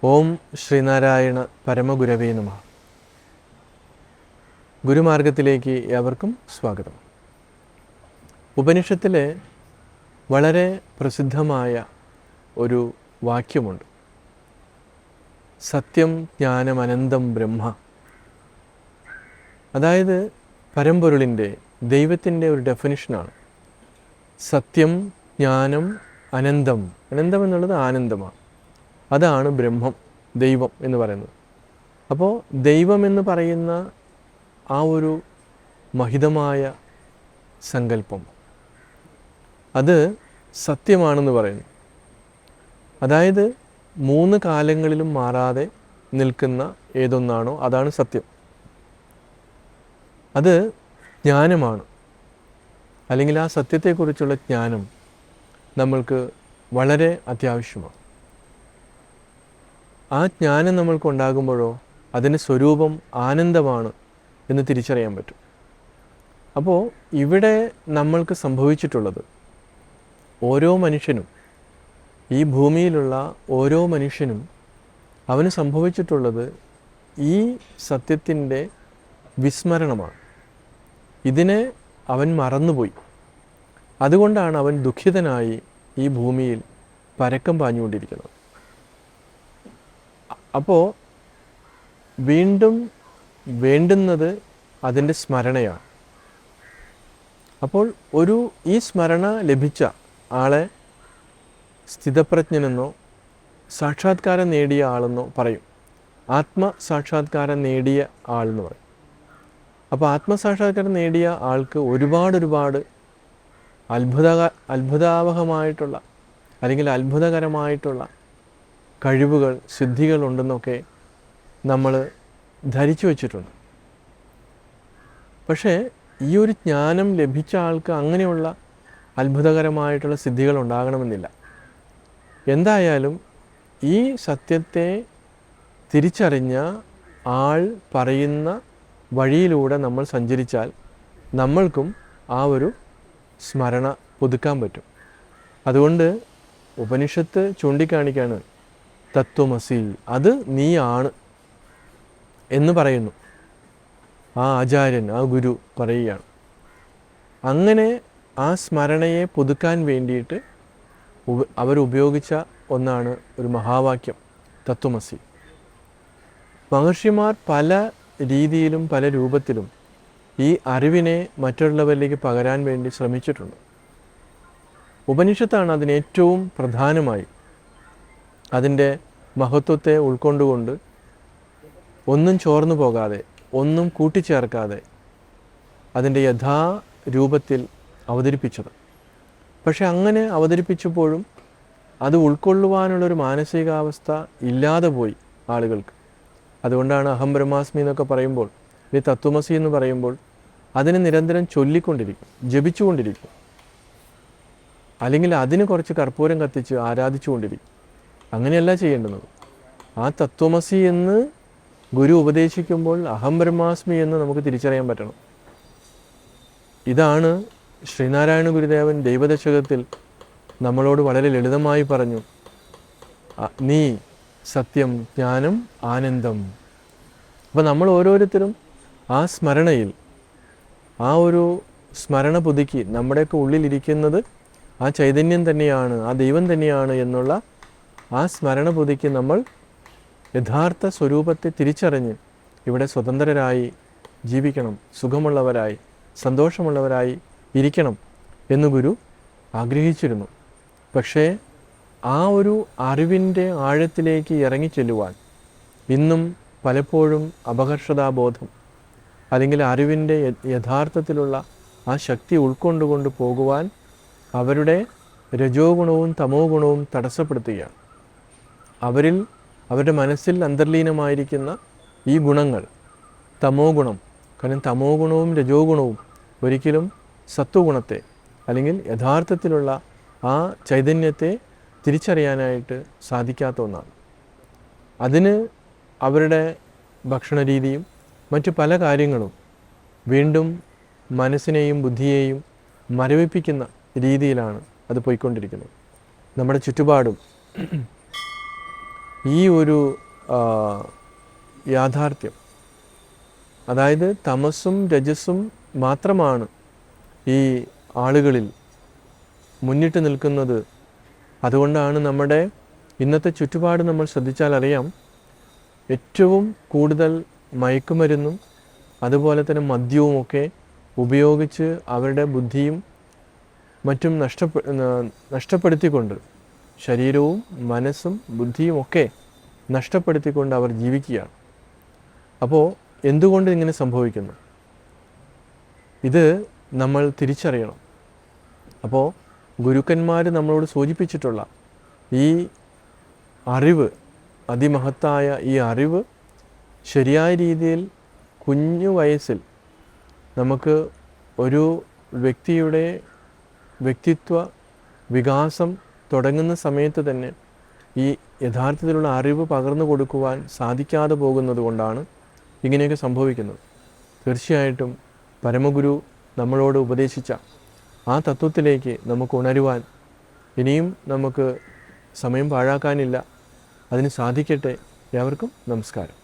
ഓം ശ്രീനാരായണ പരമഗുരവേ നമഃ. ഗുരുമാർഗത്തിലേക്ക് ഏവർക്കും സ്വാഗതം. ഉപനിഷത്തിലെ വളരെ പ്രസിദ്ധമായ ഒരു വാക്യമുണ്ട്. സത്യം ജ്ഞാനം അനന്തം ബ്രഹ്മ. അതായത് പരമ്പൊരുളിൻ്റെ, ദൈവത്തിൻ്റെ ഒരു ഡെഫിനിഷനാണ്. സത്യം, ജ്ഞാനം, അനന്തം. അനന്തം എന്നുള്ളത് ആനന്ദമാണ്. അതാണ് ബ്രഹ്മം, ദൈവം എന്ന് പറയുന്നത്. അപ്പോൾ ദൈവം എന്ന് പറയുന്ന ആ ഒരു മഹിതമായ സങ്കല്പം, അത് സത്യമാണെന്ന് പറയുന്നു. അതായത് 3 കാലങ്ങളിലും മാറാതെ നിൽക്കുന്ന ഏതൊന്നാണോ അതാണ് സത്യം. അത് ജ്ഞാനമാണ്. അല്ലെങ്കിൽ ആ സത്യത്തെക്കുറിച്ചുള്ള ജ്ഞാനം നമ്മൾക്ക് വളരെ അത്യാവശ്യമാണ്. ആ ജ്ഞാനം നമ്മൾക്കുണ്ടാകുമ്പോഴോ അതിൻ്റെ സ്വരൂപം ആനന്ദമാണ് എന്ന് തിരിച്ചറിയാൻ പറ്റും. അപ്പോൾ ഇവിടെ നമ്മൾക്ക് സംഭവിച്ചിട്ടുള്ളത്, ഓരോ മനുഷ്യനും, ഈ ഭൂമിയിലുള്ള ഓരോ മനുഷ്യനും അവന് സംഭവിച്ചിട്ടുള്ളത് ഈ സത്യത്തിൻ്റെ വിസ്മരണമാണ്. ഇതിനെ അവൻ മറന്നുപോയി. അതുകൊണ്ടാണ് അവൻ ദുഃഖിതനായി ഈ ഭൂമിയിൽ പരക്കം പാഞ്ഞുകൊണ്ടിരിക്കുന്നത്. അപ്പോൾ വീണ്ടും വേണ്ടുന്നത് അതിൻ്റെ സ്മരണയാണ്. അപ്പോൾ ഈ സ്മരണ ലഭിച്ച ആളെ സ്ഥിതപ്രജ്ഞനെന്നോ സാക്ഷാത്കാരം നേടിയ ആളെന്നോ പറയും. ആത്മസാക്ഷാത്കാരം നേടിയ ആളെന്ന് പറയും. അപ്പോൾ ആത്മസാക്ഷാത്കാരം നേടിയ ആൾക്ക് ഒരുപാട് അത്ഭുതാവഹമായിട്ടുള്ള അല്ലെങ്കിൽ അത്ഭുതകരമായിട്ടുള്ള കഴിവുകൾ, സിദ്ധികളുണ്ടെന്നൊക്കെ നമ്മൾ ധരിച്ചു വച്ചിട്ടുണ്ട്. പക്ഷേ ഈ ഒരു ജ്ഞാനം ലഭിച്ച ആൾക്ക് അങ്ങനെയുള്ള അത്ഭുതകരമായിട്ടുള്ള സിദ്ധികൾ ഉണ്ടാകണമെന്നില്ല. എന്തായാലും ഈ സത്യത്തെ തിരിച്ചറിഞ്ഞ ആൾ പറയുന്ന വഴിയിലൂടെ നമ്മൾ സഞ്ചരിച്ചാൽ നമ്മൾക്കും ആ ഒരു സ്മരണ പുതുക്കാൻ പറ്റും. അതുകൊണ്ട് ഉപനിഷത്ത് ചൂണ്ടിക്കാണിക്കാണ് തത്വമസി, അത് നീയാണ് എന്ന് പറയുന്നു. ആ ആചാര്യൻ, ആ ഗുരു പറയുകയാണ്. അങ്ങനെ ആ സ്മരണയെ പുതുക്കാൻ വേണ്ടിയിട്ട് അവരുപയോഗിച്ച ഒന്നാണ് ഒരു മഹാവാക്യം, തത്വമസി. മഹർഷിമാർ പല രീതിയിലും പല രൂപത്തിലും ഈ അറിവിനെ മറ്റുള്ളവരിലേക്ക് പകരാൻ വേണ്ടി ശ്രമിച്ചിട്ടുണ്ട്. ഉപനിഷത്താണ് അതിന് ഏറ്റവും പ്രധാനമായി അതിൻ്റെ മഹത്വത്തെ ഉൾക്കൊണ്ടുകൊണ്ട് ഒന്നും ചോർന്നു പോകാതെ, ഒന്നും കൂട്ടിച്ചേർക്കാതെ അതിൻ്റെ യഥാരൂപത്തിൽ അവതരിപ്പിച്ചത്. പക്ഷെ അങ്ങനെ അവതരിപ്പിച്ചപ്പോഴും അത് ഉൾക്കൊള്ളുവാനുള്ളൊരു മാനസികാവസ്ഥ ഇല്ലാതെ പോയി ആളുകൾക്ക്. അതുകൊണ്ടാണ് അഹം ബ്രഹ്മാസ്മി എന്നൊക്കെ പറയുമ്പോൾ, ഈ തത്വമസി എന്ന് പറയുമ്പോൾ അതിനെ നിരന്തരം ചൊല്ലിക്കൊണ്ടിരിക്കും, ജപിച്ചുകൊണ്ടിരിക്കും, അല്ലെങ്കിൽ അതിന് കുറച്ച് കർപ്പൂരം കത്തിച്ച് ആരാധിച്ചുകൊണ്ടിരിക്കും. അങ്ങനെയല്ല ചെയ്യേണ്ടുന്നത്. ആ തത്വമസി എന്ന് ഗുരു ഉപദേശിക്കുമ്പോൾ അഹം ബ്രഹ്മാസ്മി എന്ന് നമുക്ക് തിരിച്ചറിയാൻ പറ്റണം. ഇതാണ് ശ്രീനാരായണ ഗുരുദേവൻ ദൈവദശകത്തിൽ നമ്മളോട് വളരെ ലളിതമായി പറഞ്ഞു. നീ സത്യം, ജ്ഞാനം, ആനന്ദം. അപ്പോൾ നമ്മൾ ഓരോരുത്തരും ആ സ്മരണയിൽ, ആ ഒരു സ്മരണ പുതുക്കി, നമ്മുടെയൊക്കെ ഉള്ളിലിരിക്കുന്നത് ആ ചൈതന്യം തന്നെയാണ്, ആ ദൈവം തന്നെയാണ് എന്നുള്ള ആ സ്മരണ പുതുക്കി നമ്മൾ യഥാർത്ഥ സ്വരൂപത്തെ തിരിച്ചറിഞ്ഞ് ഇവിടെ സ്വതന്ത്രരായി ജീവിക്കണം, സുഖമുള്ളവരായി, സന്തോഷമുള്ളവരായി ഇരിക്കണം എന്ന് ഗുരു ആഗ്രഹിച്ചിരുന്നു. പക്ഷേ ആ ഒരു അറിവിൻ്റെ ആഴത്തിലേക്ക് ഇറങ്ങിച്ചെല്ലുവാൻ ഇന്നും പലപ്പോഴും അപകർഷതാബോധം, അല്ലെങ്കിൽ അറിവിൻ്റെ യഥാർത്ഥത്തിലുള്ള ആ ശക്തി ഉൾക്കൊണ്ടുകൊണ്ട് പോകുവാൻ അവരുടെ രജോ ഗുണവും തമോ ഗുണവും തടസ്സപ്പെടുത്തുകയാണ്. അവരുടെ മനസ്സിൽ അന്തർലീനമായിരിക്കുന്ന ഈ ഗുണങ്ങൾ, തമോ ഗുണം, കാരണം തമോ ഗുണവും രജോ ഗുണവും ഒരിക്കലും സത്വഗുണത്തെ അല്ലെങ്കിൽ യഥാർത്ഥത്തിലുള്ള ആ ചൈതന്യത്തെ തിരിച്ചറിയാനായിട്ട് സാധിക്കാത്ത ഒന്നാണ്. അതിന് അവരുടെ ഭക്ഷണ രീതിയും മറ്റു പല കാര്യങ്ങളും വീണ്ടും മനസ്സിനെയും ബുദ്ധിയെയും മരവിപ്പിക്കുന്ന രീതിയിലാണ് അത് പോയിക്കൊണ്ടിരിക്കുന്നത്. നമ്മുടെ ചുറ്റുപാടും ഈ ഒരു യാഥാർത്ഥ്യം, അതായത് തമസ്സും രജസ്സും മാത്രമാണ് ഈ ആളുകളിൽ മുന്നിട്ട് നിൽക്കുന്നത്. അതുകൊണ്ടാണ് നമ്മുടെ ഇന്നത്തെ ചുറ്റുപാട് നമ്മൾ ശ്രദ്ധിച്ചാൽ അറിയാം, ഏറ്റവും കൂടുതൽ മയക്കുമരുന്നും അതുപോലെ തന്നെ മദ്യവുമൊക്കെ ഉപയോഗിച്ച് അവരുടെ ബുദ്ധിയും മറ്റും നഷ്ടപ്പെടുത്തിക്കൊണ്ട്, ശരീരവും മനസ്സും ബുദ്ധിയും ഒക്കെ നഷ്ടപ്പെടുത്തിക്കൊണ്ട് അവർ ജീവിക്കുകയാണ്. അപ്പോൾ എന്തുകൊണ്ട് ഇങ്ങനെ സംഭവിക്കുന്നു? ഇത് നമ്മൾ തിരിച്ചറിയണം. അപ്പോൾ ഗുരുക്കന്മാർ നമ്മളോട് സൂചിപ്പിച്ചിട്ടുള്ള ഈ അറിവ്, അതിമഹത്തായ ഈ അറിവ് ശരിയായ രീതിയിൽ കുഞ്ഞു വയസ്സിൽ നമുക്ക് ഒരു വ്യക്തിയുടെ വ്യക്തിത്വ വികാസം തുടങ്ങുന്ന സമയത്ത് തന്നെ ഈ യഥാർത്ഥത്തിലുള്ള അറിവ് പകർന്നു കൊടുക്കുവാൻ സാധിക്കാതെ പോകുന്നത് കൊണ്ടാണ് ഇങ്ങനെയൊക്കെ സംഭവിക്കുന്നത്. തീർച്ചയായിട്ടും പരമഗുരു നമ്മളോട് ഉപദേശിച്ച ആ തത്വത്തിലേക്ക് നമുക്ക് ഉണരുവാൻ ഇനിയും നമുക്ക് സമയം പാഴാക്കാനില്ല. അതിന് സാധിക്കട്ടെ. ഏവർക്കും നമസ്കാരം.